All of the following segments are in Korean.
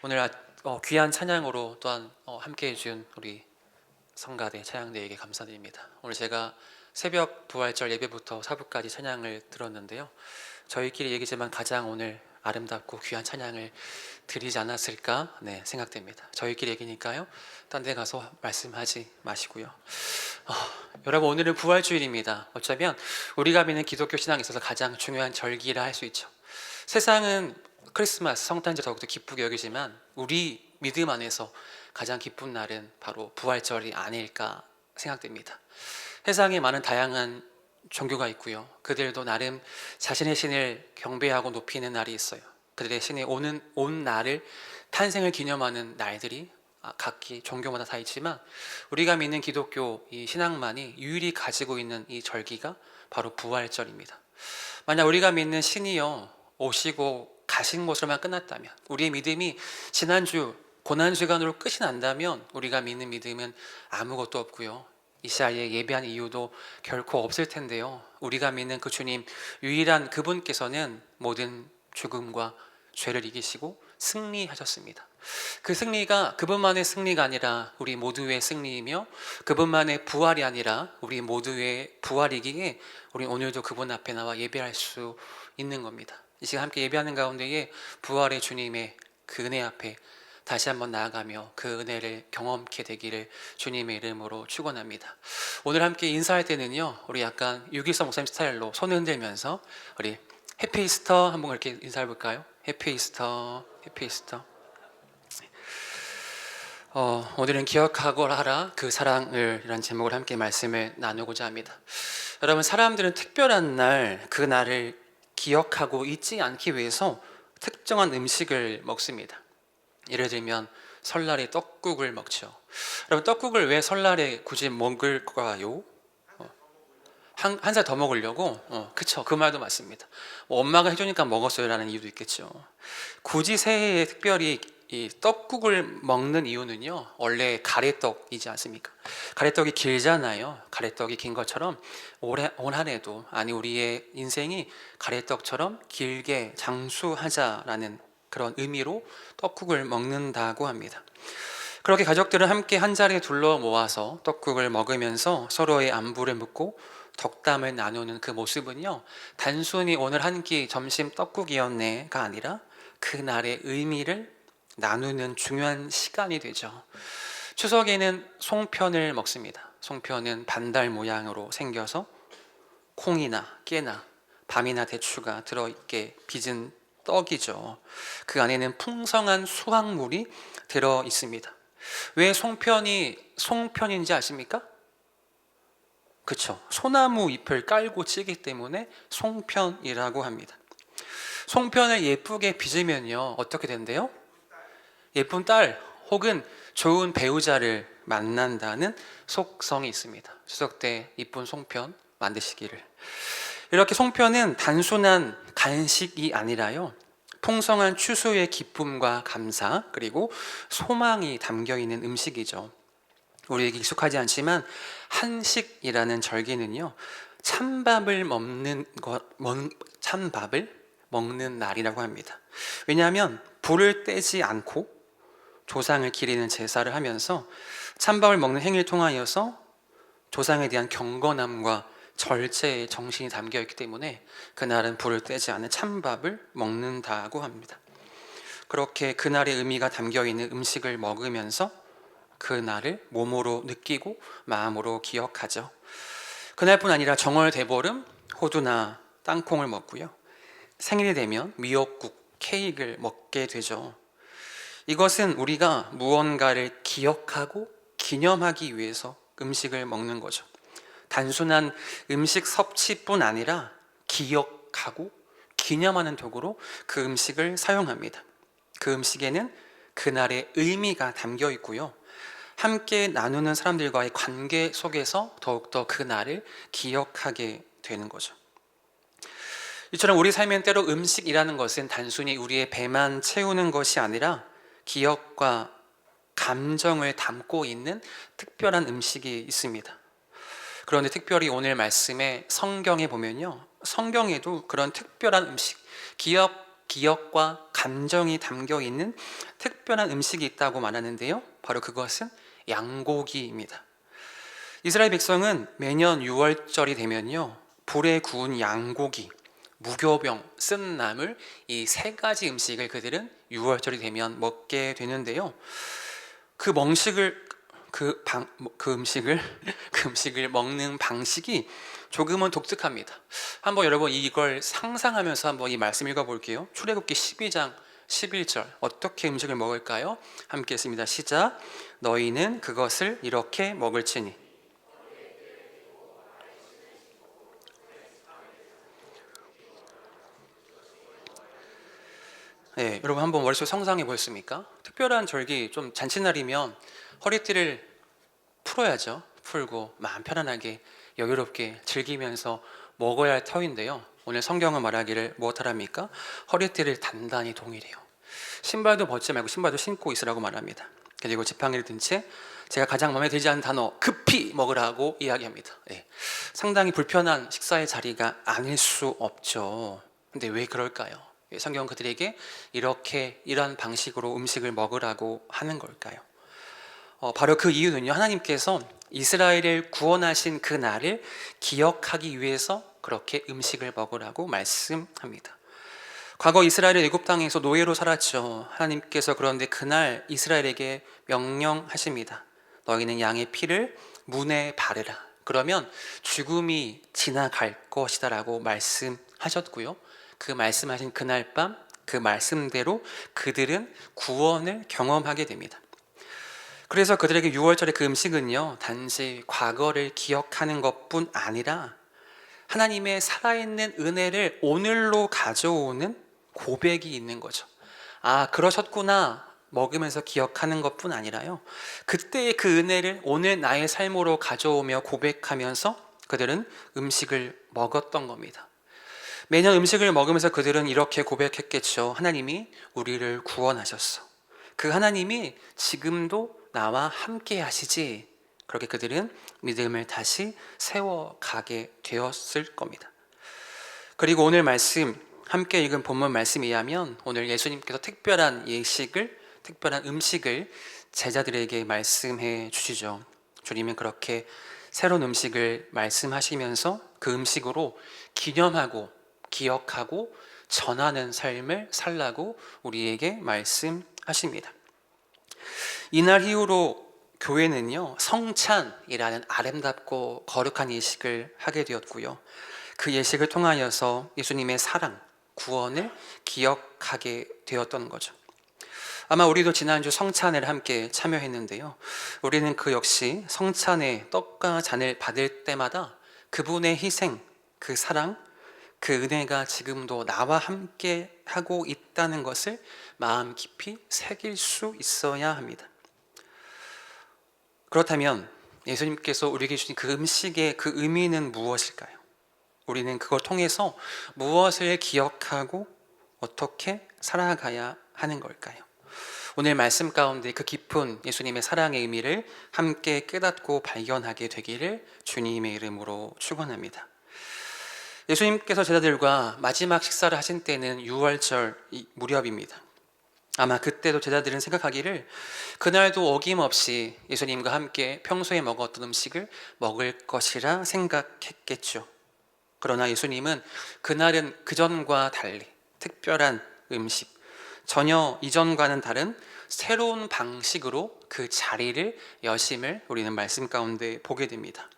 오늘 귀한 찬양으로 또한 함께 해준 우리 성가대 찬양대에게 감사드립니다. 오늘 제가 새벽 부활절 예배부터 사부까지 찬양을 들었는데요, 저희끼리 얘기지만 가장 오늘 아름답고 귀한 찬양을 드리지 않았을까 생각됩니다. 저희끼리 얘기니까요, 딴 데 가서 말씀하지 마시고요. 여러분, 오늘은 부활주일입니다. 어쩌면 우리가 믿는 기독교 신앙에 있어서 가장 중요한 절기라 할 수 있죠. 세상은 크리스마스, 성탄절 더욱더 기쁘게 여기지만 우리 믿음 안에서 가장 기쁜 날은 바로 부활절이 아닐까 생각됩니다. 세상에 많은 다양한 종교가 있고요, 그들도 나름 자신의 신을 경배하고 높이는 날이 있어요. 그들의 신이 온 날을, 탄생을 기념하는 날들이 각기 종교마다 다 있지만 우리가 믿는 기독교 이 신앙만이 유일히 가지고 있는 이 절기가 바로 부활절입니다. 만약 우리가 믿는 신이요 오시고 가신 것으로만 끝났다면, 우리의 믿음이 지난주 고난주간으로 끝이 난다면 우리가 믿는 믿음은 아무것도 없고요, 이 시야에 예배한 이유도 결코 없을 텐데요, 우리가 믿는 그 주님, 유일한 그분께서는 모든 죽음과 죄를 이기시고 승리하셨습니다. 그 승리가 그분만의 승리가 아니라 우리 모두의 승리이며, 그분만의 부활이 아니라 우리 모두의 부활이기에 우리 오늘도 그분 앞에 나와 예배할 수 있는 겁니다. 이 시간 함께 예배하는 가운데에 부활의 주님의 그 은혜 앞에 다시 한번 나아가며 그 은혜를 경험케 되기를 주님의 이름으로 축원합니다. 오늘 함께 인사할 때는요, 우리 약간 유길성 목사님 스타일로 손을 흔들면서 우리 해피 이스터 한번 그렇게 인사해 볼까요? 해피 이스터, 해피 이스터. 오늘은 기억하고 하라 그 사랑을 이란 제목을 함께 말씀을 나누고자 합니다. 여러분, 사람들은 특별한 날, 그 날을 기억하고 잊지 않기 위해서 특정한 음식을 먹습니다. 예를 들면 설날에 떡국을 먹죠. 여러분, 떡국을 왜 설날에 굳이 먹을까요? 한 살 더 먹으려고? 그쵸, 그 말도 맞습니다. 엄마가 해주니까 먹었어요 라는 이유도 있겠죠. 굳이 새해에 특별히 이 떡국을 먹는 이유는요, 원래 가래떡이지 않습니까? 가래떡이 길잖아요. 가래떡이 긴 것처럼 올 한 해도, 아니 우리의 인생이 가래떡처럼 길게 장수하자라는 그런 의미로 떡국을 먹는다고 합니다. 그렇게 가족들은 함께 한 자리에 둘러 모아서 떡국을 먹으면서 서로의 안부를 묻고 덕담을 나누는 그 모습은요, 단순히 오늘 한 끼 점심 떡국이었네가 아니라 그날의 의미를 나누는 중요한 시간이 되죠. 추석에는 송편을 먹습니다. 송편은 반달 모양으로 생겨서 콩이나 깨나 밤이나 대추가 들어있게 빚은 떡이죠. 그 안에는 풍성한 수확물이 들어 있습니다. 왜 송편이 송편인지 아십니까? 그쵸, 소나무 잎을 깔고 찌기 때문에 송편이라고 합니다. 송편을 예쁘게 빚으면요, 어떻게 된대요? 예쁜 딸 혹은 좋은 배우자를 만난다는 속성이 있습니다. 추석 때 이쁜 송편 만드시기를. 이렇게 송편은 단순한 간식이 아니라요, 풍성한 추수의 기쁨과 감사, 그리고 소망이 담겨있는 음식이죠. 우리에게 익숙하지 않지만 한식이라는 절기는요, 찬밥을 먹는 날이라고 합니다. 왜냐하면 불을 떼지 않고 조상을 기리는 제사를 하면서 찬밥을 먹는 행위를 통하여서 조상에 대한 경건함과 절제의 정신이 담겨 있기 때문에 그날은 불을 떼지 않은 찬밥을 먹는다고 합니다. 그렇게 그날의 의미가 담겨 있는 음식을 먹으면서 그날을 몸으로 느끼고 마음으로 기억하죠. 그날뿐 아니라 정월 대보름 호두나 땅콩을 먹고요, 생일이 되면 미역국, 케이크를 먹게 되죠. 이것은 우리가 무언가를 기억하고 기념하기 위해서 음식을 먹는 거죠. 단순한 음식 섭취뿐 아니라 기억하고 기념하는 도구로 그 음식을 사용합니다. 그 음식에는 그날의 의미가 담겨 있고요, 함께 나누는 사람들과의 관계 속에서 더욱더 그날을 기억하게 되는 거죠. 이처럼 우리 삶엔 때로 음식이라는 것은 단순히 우리의 배만 채우는 것이 아니라 기억과 감정을 담고 있는 특별한 음식이 있습니다. 그런데 특별히 오늘 말씀에 성경에 보면요, 성경에도 그런 특별한 음식, 기억과 감정이 담겨 있는 특별한 음식이 있다고 말하는데요. 바로 그것은 양고기입니다. 이스라엘 백성은 매년 6월절이 되면요, 불에 구운 양고기, 무교병, 쓴 나물, 이 세 가지 음식을 그들은 6월절이 되면 먹게 되는데요. 그 멍식을 그 음식을 그 음식을 먹는 방식이 조금은 독특합니다. 한번 여러분 이걸 상상하면서 한번 이 말씀 읽어볼게요. 출애굽기 12장 11절, 어떻게 음식을 먹을까요? 함께 했습니다. 시작. 너희는 그것을 이렇게 먹을지니. 네, 여러분 한번 머릿속에 상상해 보셨습니까? 특별한 절기, 좀 잔칫날이면 허리띠를 풀어야죠. 풀고 마음 편안하게 여유롭게 즐기면서 먹어야 할 터인데요. 오늘 성경은 말하기를 무엇하랍니까? 허리띠를 단단히 동이래요. 신발도 벗지 말고 신발도 신고 있으라고 말합니다. 그리고 지팡이를 든 채 제가 가장 마음에 들지 않는 단어 급히 먹으라고 이야기합니다. 네. 상당히 불편한 식사의 자리가 아닐 수 없죠. 근데 왜 그럴까요? 성경은 그들에게 이렇게 이러한 방식으로 음식을 먹으라고 하는 걸까요? 바로 그 이유는요, 하나님께서 이스라엘을 구원하신 그 날을 기억하기 위해서 그렇게 음식을 먹으라고 말씀합니다. 과거 이스라엘은 애굽 땅에서 노예로 살았죠. 하나님께서 그런데 그날 이스라엘에게 명령하십니다. 너희는 양의 피를 문에 바르라. 그러면 죽음이 지나갈 것이다 라고 말씀하셨고요. 그 말씀하신 그날 밤 그 말씀대로 그들은 구원을 경험하게 됩니다. 그래서 그들에게 6월절의 그 음식은요, 단지 과거를 기억하는 것뿐 아니라 하나님의 살아있는 은혜를 오늘로 가져오는 고백이 있는 거죠. 아, 그러셨구나 먹으면서 기억하는 것뿐 아니라요, 그때의 그 은혜를 오늘 나의 삶으로 가져오며 고백하면서 그들은 음식을 먹었던 겁니다. 매년 음식을 먹으면서 그들은 이렇게 고백했겠죠. 하나님이 우리를 구원하셨어. 그 하나님이 지금도 나와 함께 하시지. 그렇게 그들은 믿음을 다시 세워가게 되었을 겁니다. 그리고 오늘 말씀, 함께 읽은 본문 말씀에 의하면 오늘 예수님께서 특별한 예식을, 특별한 음식을 제자들에게 말씀해 주시죠. 주님은 그렇게 새로운 음식을 말씀하시면서 그 음식으로 기념하고 기억하고 전하는 삶을 살라고 우리에게 말씀하십니다. 이날 이후로 교회는요, 성찬이라는 아름답고 거룩한 예식을 하게 되었고요. 그 예식을 통하여서 예수님의 사랑, 구원을 기억하게 되었던 거죠. 아마 우리도 지난주 성찬을 함께 참여했는데요, 우리는 그 역시 성찬의 떡과 잔을 받을 때마다 그분의 희생, 그 사랑, 그 은혜가 지금도 나와 함께 하고 있다는 것을 마음 깊이 새길 수 있어야 합니다. 그렇다면 예수님께서 우리에게 주신 그 음식의 그 의미는 무엇일까요? 우리는 그걸 통해서 무엇을 기억하고 어떻게 살아가야 하는 걸까요? 오늘 말씀 가운데 그 깊은 예수님의 사랑의 의미를 함께 깨닫고 발견하게 되기를 주님의 이름으로 축원합니다. 예수님께서 제자들과 마지막 식사를 하신 때는 6월절 무렵입니다. 아마 그때도 제자들은 생각하기를 그날도 어김없이 예수님과 함께 평소에 먹었던 음식을 먹을 것이라 생각했겠죠. 그러나 예수님은 그날은 그전과 달리 특별한 음식, 전혀 이전과는 다른 새로운 방식으로 그 자리를 여심을 우리는 말씀 가운데 보게 됩니다.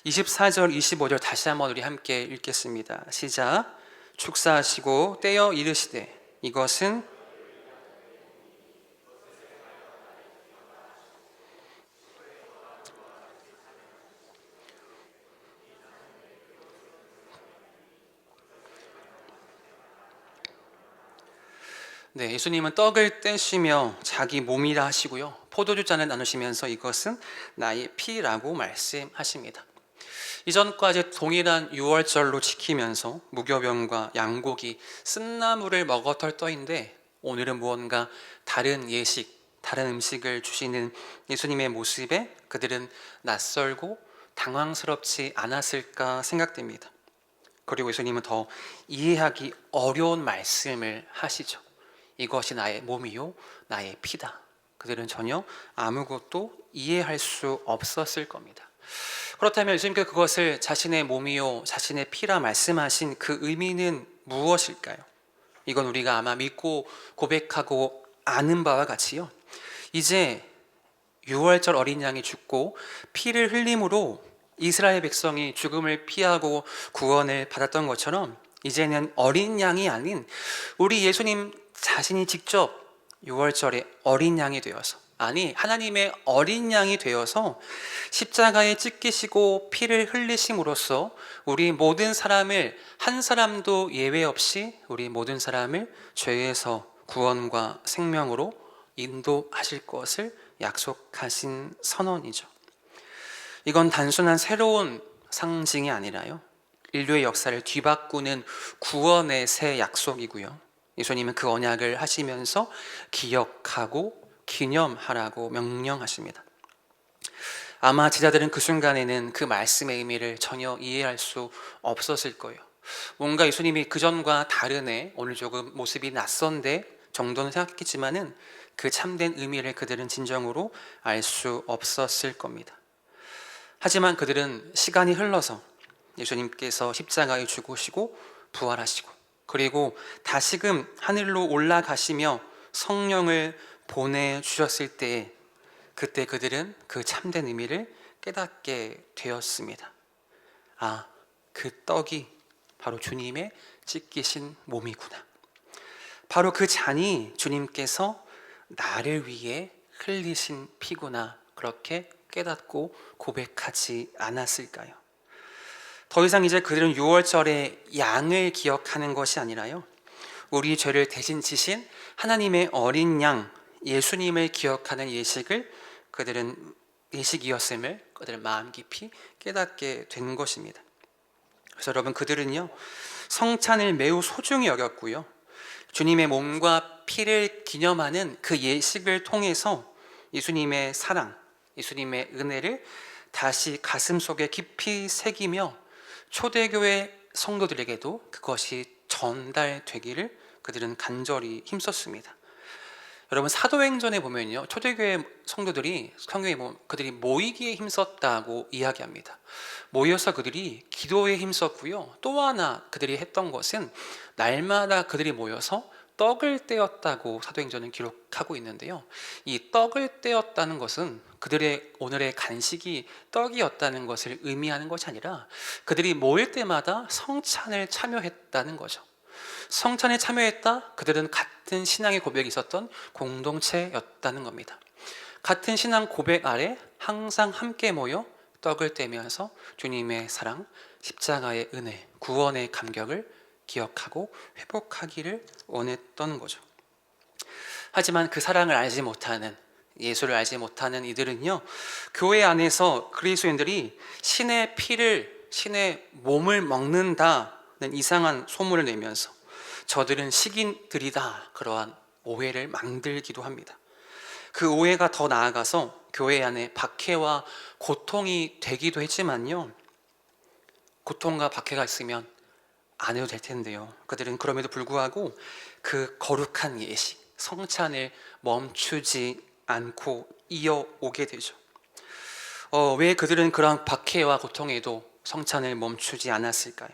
24절, 25절 다시 한번 우리 함께 읽겠습니다. 시작. 축사하시고 떼어 이르시되 이것은 네, 예수님은 떡을 떼시며 자기 몸이라 하시고요, 포도주 잔을 나누시면서 이것은 나의 피라고 말씀하십니다. 이전과 이제 동일한 6월절로 지키면서 무교병과 양고기, 쓴나물을 먹었던 떡인데 오늘은 무언가 다른 예식, 다른 음식을 주시는 예수님의 모습에 그들은 낯설고 당황스럽지 않았을까 생각됩니다. 그리고 예수님은 더 이해하기 어려운 말씀을 하시죠. 이것이 나의 몸이요 나의 피다. 그들은 전혀 아무것도 이해할 수 없었을 겁니다. 그렇다면 예수님께서 그것을 자신의 몸이요 자신의 피라 말씀하신 그 의미는 무엇일까요? 이건 우리가 아마 믿고 고백하고 아는 바와 같이요, 이제 6월절 어린 양이 죽고 피를 흘림으로 이스라엘 백성이 죽음을 피하고 구원을 받았던 것처럼 이제는 어린 양이 아닌 우리 예수님 자신이 직접 6월절에 어린 양이 되어서, 아니 하나님의 어린 양이 되어서 십자가에 찢기시고 피를 흘리심으로써 우리 모든 사람을, 한 사람도 예외 없이 우리 모든 사람을 죄에서 구원과 생명으로 인도하실 것을 약속하신 선언이죠. 이건 단순한 새로운 상징이 아니라요, 인류의 역사를 뒤바꾸는 구원의 새 약속이고요, 예수님은 그 언약을 하시면서 기억하고 기념하라고 명령하십니다. 아마 제자들은 그 순간에는 그 말씀의 의미를 전혀 이해할 수 없었을 거예요. 뭔가 예수님이 그전과 다르네, 오늘 조금 모습이 낯선데 정도는 생각했겠지만은 그 참된 의미를 그들은 진정으로 알 수 없었을 겁니다. 하지만 그들은 시간이 흘러서 예수님께서 십자가에 죽으시고 부활하시고 그리고 다시금 하늘로 올라가시며 성령을 보내주셨을 때, 그때 그들은 그 참된 의미를 깨닫게 되었습니다. 아, 그 떡이 바로 주님의 찢기신 몸이구나. 바로 그 잔이 주님께서 나를 위해 흘리신 피구나. 그렇게 깨닫고 고백하지 않았을까요? 더 이상 이제 그들은 6월절에 양을 기억하는 것이 아니라요, 우리 죄를 대신 지신 하나님의 어린 양 예수님을 기억하는 예식을 그들은 예식이었음을 그들은 마음 깊이 깨닫게 된 것입니다. 그래서 여러분, 그들은요 성찬을 매우 소중히 여겼고요, 주님의 몸과 피를 기념하는 그 예식을 통해서 예수님의 사랑, 예수님의 은혜를 다시 가슴속에 깊이 새기며 초대교회 성도들에게도 그것이 전달되기를 그들은 간절히 힘썼습니다. 여러분, 사도행전에 보면요, 초대교회 성도들이 성경에 보면 그들이 모이기에 힘썼다고 이야기합니다. 모여서 그들이 기도에 힘썼고요, 또 하나 그들이 했던 것은 날마다 그들이 모여서 떡을 떼었다고 사도행전은 기록하고 있는데요, 이 떡을 떼었다는 것은 그들의 오늘의 간식이 떡이었다는 것을 의미하는 것이 아니라 그들이 모일 때마다 성찬을 참여했다는 거죠. 성찬에 참여했다, 그들은 같은 신앙의 고백이 있었던 공동체였다는 겁니다. 같은 신앙 고백 아래 항상 함께 모여 떡을 떼면서 주님의 사랑, 십자가의 은혜, 구원의 감격을 기억하고 회복하기를 원했던 거죠. 하지만 그 사랑을 알지 못하는, 예수를 알지 못하는 이들은요, 교회 안에서 그리스도인들이 신의 피를, 신의 몸을 먹는다는 이상한 소문을 내면서 저들은 식인들이다, 그러한 오해를 만들기도 합니다. 그 오해가 더 나아가서 교회 안에 박해와 고통이 되기도 했지만요, 고통과 박해가 있으면 안 해도 될 텐데요, 그들은 그럼에도 불구하고 그 거룩한 예식, 성찬을 멈추지 않고 이어오게 되죠. 왜 그들은 그런 박해와 고통에도 성찬을 멈추지 않았을까요?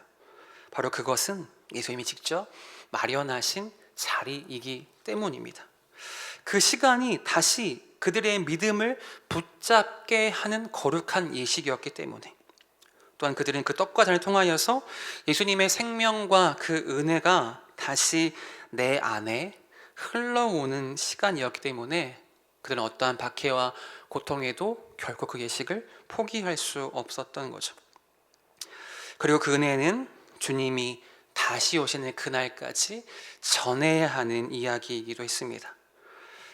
바로 그것은 예수님이 직접 마련하신 자리이기 때문입니다. 그 시간이 다시 그들의 믿음을 붙잡게 하는 거룩한 예식이었기 때문에, 또한 그들은 그 떡과 잔을 통하여서 예수님의 생명과 그 은혜가 다시 내 안에 흘러오는 시간이었기 때문에 그들은 어떠한 박해와 고통에도 결코 그 예식을 포기할 수 없었던 거죠. 그리고 그 은혜는 주님이 다시 오시는 그날까지 전해야 하는 이야기이기도 했습니다.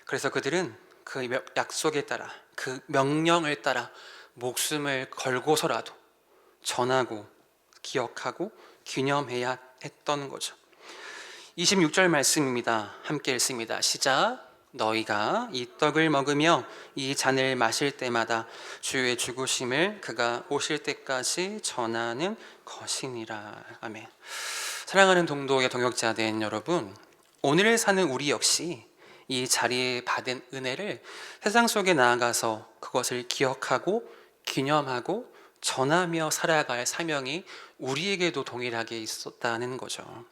그래서 그들은 그 약속에 따라, 그 명령을 따라 목숨을 걸고서라도 전하고 기억하고 기념해야 했던 거죠. 26절 말씀입니다. 함께 읽습니다. 시작. 너희가 이 떡을 먹으며 이 잔을 마실 때마다 주의 죽으심을 그가 오실 때까지 전하는 것이니라. 아멘. 사랑하는 동도의 동역자된 여러분, 오늘을 사는 우리 역시 이 자리에 받은 은혜를 세상 속에 나아가서 그것을 기억하고 기념하고 전하며 살아갈 사명이 우리에게도 동일하게 있었다는 거죠.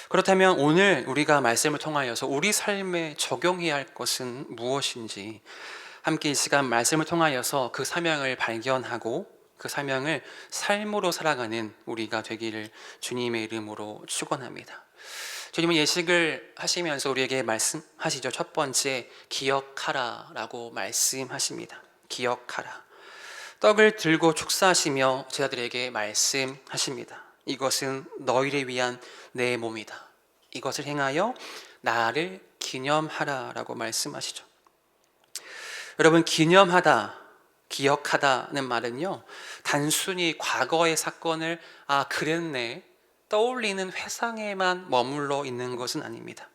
그렇다면 오늘 우리가 말씀을 통하여서 우리 삶에 적용해야 할 것은 무엇인지 함께 이 시간 말씀을 통하여서 그 사명을 발견하고 그 사명을 삶으로 살아가는 우리가 되기를 주님의 이름으로 축원합니다. 주님은 예식을 하시면서 우리에게 말씀하시죠. 첫 번째, 기억하라 라고 말씀하십니다. 기억하라. 떡을 들고 축사하시며 제자들에게 말씀하십니다. 이것은 너희를 위한 내 몸이다. 이것을 행하여 나를 기념하라 라고 말씀하시죠. 여러분, 기념하다, 기억하다는 말은요, 단순히 과거의 사건을 그랬네 떠올리는 회상에만 머물러 있는 것은 아닙니다.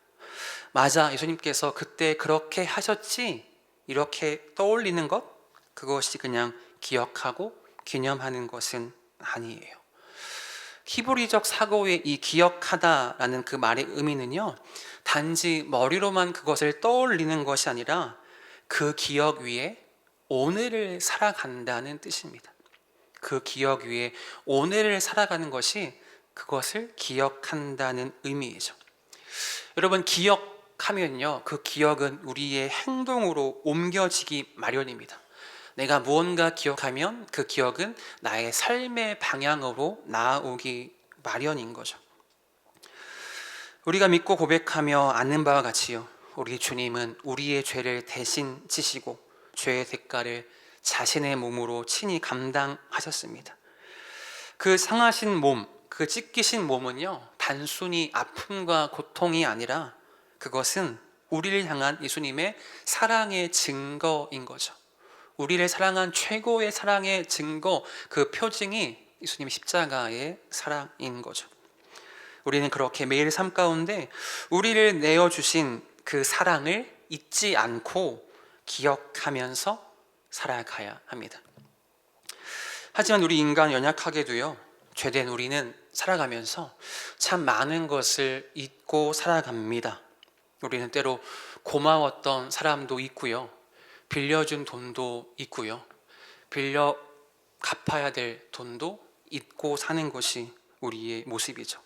맞아, 예수님께서 그때 그렇게 하셨지, 이렇게 떠올리는 것, 그것이 그냥 기억하고 기념하는 것은 아니에요. 히브리적 사고의 이 기억하다라는 그 말의 의미는요, 단지 머리로만 그것을 떠올리는 것이 아니라 그 기억 위에 오늘을 살아간다는 뜻입니다. 그 기억 위에 오늘을 살아가는 것이 그것을 기억한다는 의미이죠. 여러분, 기억하면요, 그 기억은 우리의 행동으로 옮겨지기 마련입니다. 내가 무언가 기억하면 그 기억은 나의 삶의 방향으로 나아오기 마련인 거죠. 우리가 믿고 고백하며 아는 바와 같이요, 우리 주님은 우리의 죄를 대신 지시고 죄의 대가를 자신의 몸으로 친히 감당하셨습니다. 그 상하신 몸, 그 찢기신 몸은요, 단순히 아픔과 고통이 아니라 그것은 우리를 향한 예수님의 사랑의 증거인 거죠. 우리를 사랑한 최고의 사랑의 증거, 그 표징이 예수님의 십자가의 사랑인 거죠. 우리는 그렇게 매일 삶 가운데 우리를 내어주신 그 사랑을 잊지 않고 기억하면서 살아가야 합니다. 하지만 우리 인간 연약하게도요, 죄된 우리는 살아가면서 참 많은 것을 잊고 살아갑니다. 우리는 때로 고마웠던 사람도 있고요, 빌려준 돈도 있고요, 빌려 갚아야 될 돈도 잊고 사는 것이 우리의 모습이죠.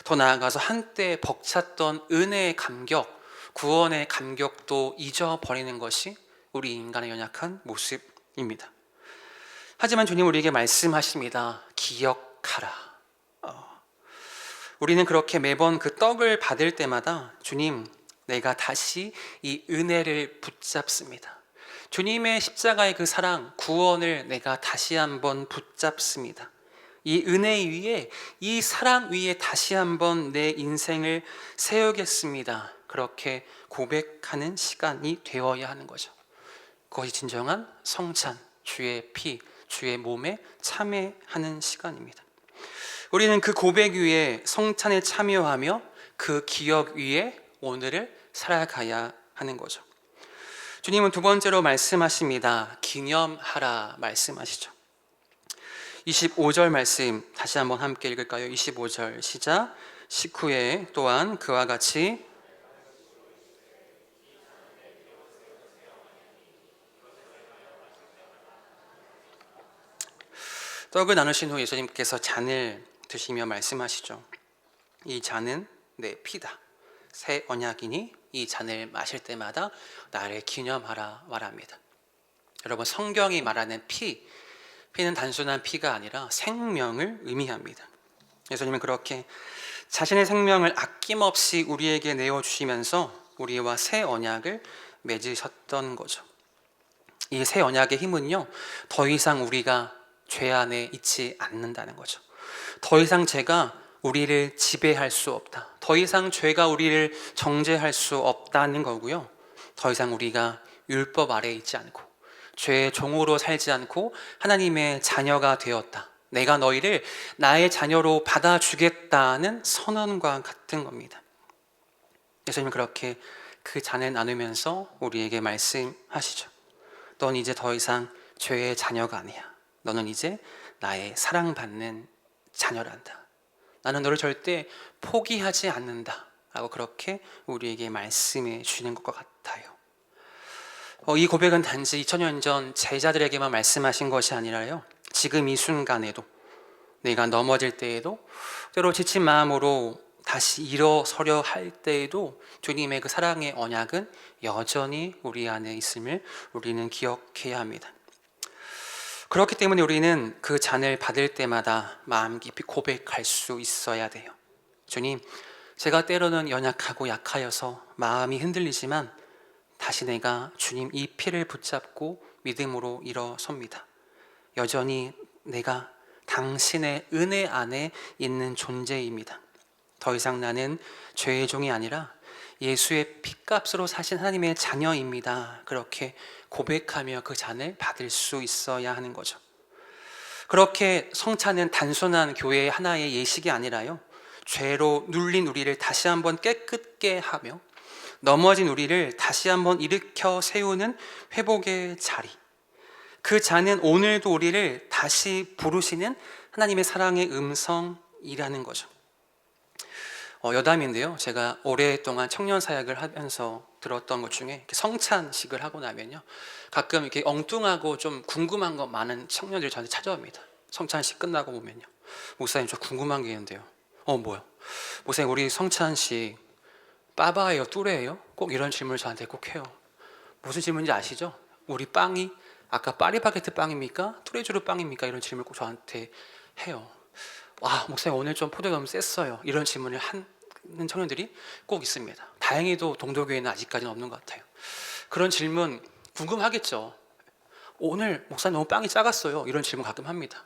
더 나아가서 한때 벅찼던 은혜의 감격, 구원의 감격도 잊어버리는 것이 우리 인간의 연약한 모습입니다. 하지만 주님 우리에게 말씀하십니다. 기억하라. 우리는 그렇게 매번 그 떡을 받을 때마다 주님, 내가 다시 이 은혜를 붙잡습니다. 주님의 십자가의 그 사랑, 구원을 내가 다시 한번 붙잡습니다. 이 은혜 위에, 이 사랑 위에 다시 한번 내 인생을 세우겠습니다. 그렇게 고백하는 시간이 되어야 하는 거죠. 그것이 진정한 성찬, 주의 피, 주의 몸에 참여하는 시간입니다. 우리는 그 고백 위에 성찬에 참여하며 그 기억 위에 오늘을 살아가야 하는 거죠. 주님은 두 번째로 말씀하십니다. 기념하라 말씀하시죠. 25절 말씀 다시 한번 함께 읽을까요? 25절 시작. 식후에 또한 그와 같이 떡을 나누신 후 예수님께서 잔을 드시며 말씀하시죠. 이 잔은 내 피다. 새 언약이니 이 잔을 마실 때마다 나를 기념하라 말합니다. 여러분, 성경이 말하는 피는 단순한 피가 아니라 생명을 의미합니다. 예수님은 그렇게 자신의 생명을 아낌없이 우리에게 내어주시면서 우리와 새 언약을 맺으셨던 거죠. 이 새 언약의 힘은요, 더 이상 우리가 죄 안에 있지 않는다는 거죠. 더 이상 죄가 우리를 지배할 수 없다. 더 이상 죄가 우리를 정죄할 수 없다는 거고요. 더 이상 우리가 율법 아래에 있지 않고 죄의 종으로 살지 않고 하나님의 자녀가 되었다. 내가 너희를 나의 자녀로 받아주겠다는 선언과 같은 겁니다. 예수님은 그렇게 그 잔을 나누면서 우리에게 말씀하시죠. 넌 이제 더 이상 죄의 자녀가 아니야. 너는 이제 나의 사랑받는 자녀란다. 나는 너를 절대 포기하지 않는다 라고 그렇게 우리에게 말씀해 주시는 것 같아요. 이 고백은 단지 2000년 전 제자들에게만 말씀하신 것이 아니라요, 지금 이 순간에도, 내가 넘어질 때에도, 때로 지친 마음으로 다시 일어서려 할 때에도 주님의 그 사랑의 언약은 여전히 우리 안에 있음을 우리는 기억해야 합니다. 그렇기 때문에 우리는 그 잔을 받을 때마다 마음 깊이 고백할 수 있어야 돼요. 주님, 제가 때로는 연약하고 약하여서 마음이 흔들리지만 다시 내가 주님 이 피를 붙잡고 믿음으로 일어섭니다. 여전히 내가 당신의 은혜 안에 있는 존재입니다. 더 이상 나는 죄의 종이 아니라 예수의 핏값으로 사신 하나님의 자녀입니다. 그렇게 고백하며 그 잔을 받을 수 있어야 하는 거죠. 그렇게 성찬은 단순한 교회의 하나의 예식이 아니라요, 죄로 눌린 우리를 다시 한번 깨끗게 하며 넘어진 우리를 다시 한번 일으켜 세우는 회복의 자리. 그 잔은 오늘도 우리를 다시 부르시는 하나님의 사랑의 음성이라는 거죠. 여담인데요, 제가 오랫동안 청년 사역을 하면서 들었던 것 중에 성찬식을 하고 나면요, 가끔 이렇게 엉뚱하고 좀 궁금한 거 많은 청년들이 저한테 찾아옵니다. 성찬식 끝나고 보면요, 목사님 저 궁금한 게 있는데요. 뭐요? 목사님 우리 성찬식 빠바예요, 뚜레예요? 꼭 이런 질문을 저한테 꼭 해요. 무슨 질문인지 아시죠? 우리 빵이 아까 파리바게트 빵입니까? 뚜레쥬르 빵입니까? 이런 질문을 꼭 저한테 해요. 와, 목사님 오늘 좀 포도가 너무 셌어요. 이런 질문을 하는 청년들이 꼭 있습니다. 다행히도 동도교회는 아직까지는 없는 것 같아요. 그런 질문 궁금하겠죠. 오늘 목사님 너무 빵이 작았어요. 이런 질문 가끔 합니다.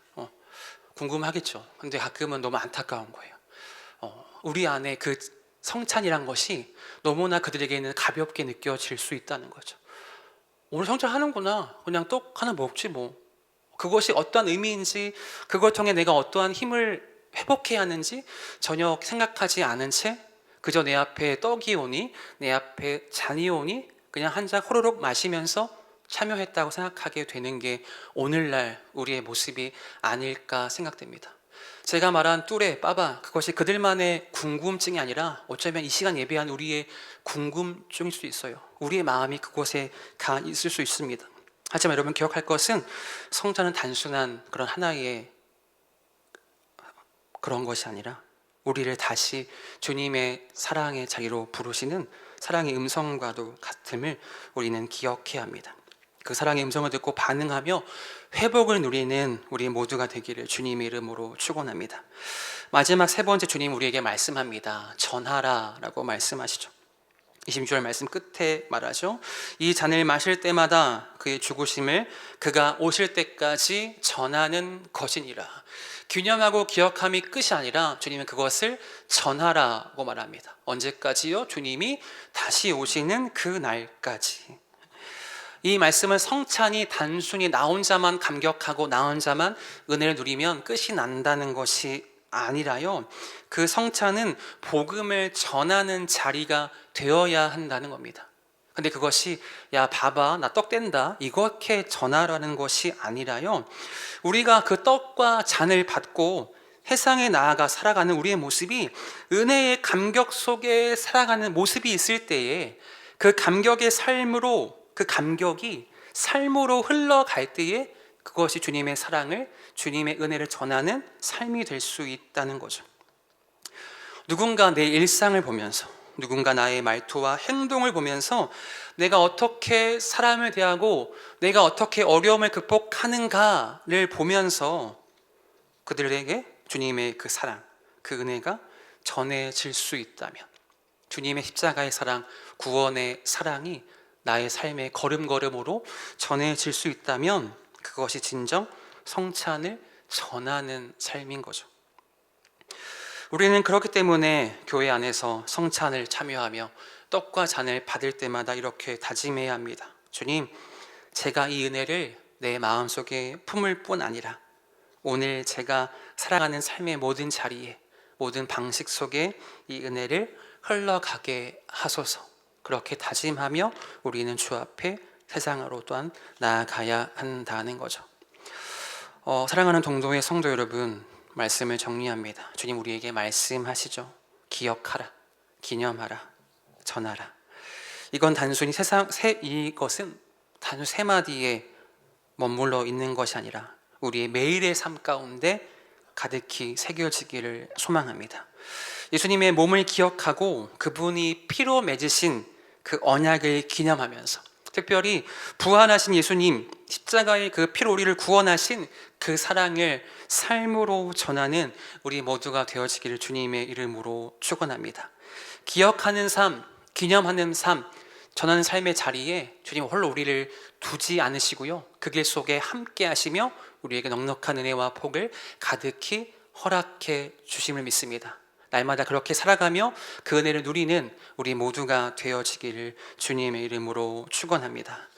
궁금하겠죠. 근데 가끔은 너무 안타까운 거예요. 우리 안에 그 성찬이란 것이 너무나 그들에게는 가볍게 느껴질 수 있다는 거죠. 오늘 성찬 하는구나, 그냥 떡 하나 먹지 뭐. 그것이 어떠한 의미인지, 그걸 통해 내가 어떠한 힘을 회복해야 하는지 전혀 생각하지 않은 채 그저 내 앞에 떡이 오니, 내 앞에 잔이 오니 그냥 한 잔 호로록 마시면서 참여했다고 생각하게 되는 게 오늘날 우리의 모습이 아닐까 생각됩니다. 제가 말한 뚜레, 빠바, 그것이 그들만의 궁금증이 아니라 어쩌면 이 시간 예배한 우리의 궁금증일 수도 있어요. 우리의 마음이 그곳에 가 있을 수 있습니다. 하지만 여러분 기억할 것은 성찬은 단순한 그런 하나의 그런 것이 아니라 우리를 다시 주님의 사랑의 자리로 부르시는 사랑의 음성과도 같음을 우리는 기억해야 합니다. 그 사랑의 음성을 듣고 반응하며 회복을 누리는 우리 모두가 되기를 주님의 이름으로 축원합니다. 마지막 세 번째, 주님 우리에게 말씀합니다. 전하라 라고 말씀하시죠. 26절 말씀 끝에 말하죠. 이 잔을 마실 때마다 그의 죽으심을 그가 오실 때까지 전하는 것이니라. 균형하고 기억함이 끝이 아니라 주님은 그것을 전하라고 말합니다. 언제까지요? 주님이 다시 오시는 그 날까지. 이 말씀은 성찬이 단순히 나 혼자만 감격하고 나 혼자만 은혜를 누리면 끝이 난다는 것이 아니라요, 그 성찬은 복음을 전하는 자리가 되어야 한다는 겁니다. 근데 그것이 야 봐봐 나 떡 뗀다 이렇게 전하라는 것이 아니라요, 우리가 그 떡과 잔을 받고 세상에 나아가 살아가는 우리의 모습이 은혜의 감격 속에 살아가는 모습이 있을 때에 그 감격의 삶으로, 그 감격이 삶으로 흘러갈 때에 그것이 주님의 사랑을, 주님의 은혜를 전하는 삶이 될 수 있다는 거죠. 누군가 내 일상을 보면서, 누군가 나의 말투와 행동을 보면서 내가 어떻게 사람을 대하고 내가 어떻게 어려움을 극복하는가를 보면서 그들에게 주님의 그 사랑, 그 은혜가 전해질 수 있다면, 주님의 십자가의 사랑, 구원의 사랑이 나의 삶의 걸음걸음으로 전해질 수 있다면 그것이 진정 성찬을 전하는 삶인 거죠. 우리는 그렇기 때문에 교회 안에서 성찬을 참여하며 떡과 잔을 받을 때마다 이렇게 다짐해야 합니다. 주님, 제가 이 은혜를 내 마음속에 품을 뿐 아니라 오늘 제가 살아가는 삶의 모든 자리에, 모든 방식 속에 이 은혜를 흘러가게 하소서. 그렇게 다짐하며 우리는 주 앞에 세상으로 또한 나아가야 한다는 거죠. 사랑하는 동도의 성도 여러분, 말씀을 정리합니다. 주님 우리에게 말씀하시죠. 기억하라, 기념하라, 전하라. 이건 단순히 이것은 단순 세 마디에 머물러 있는 것이 아니라 우리의 매일의 삶 가운데 가득히 새겨지기를 소망합니다. 예수님의 몸을 기억하고 그분이 피로 맺으신 그 언약을 기념하면서, 특별히 부활하신 예수님, 십자가의 그 피로 우리를 구원하신 그 사랑을 삶으로 전하는 우리 모두가 되어지기를 주님의 이름으로 축원합니다. 기억하는 삶, 기념하는 삶, 전하는 삶의 자리에 주님 홀로 우리를 두지 않으시고요, 그 길 속에 함께 하시며 우리에게 넉넉한 은혜와 복을 가득히 허락해 주심을 믿습니다. 날마다 그렇게 살아가며 그 은혜를 누리는 우리 모두가 되어지기를 주님의 이름으로 축원합니다.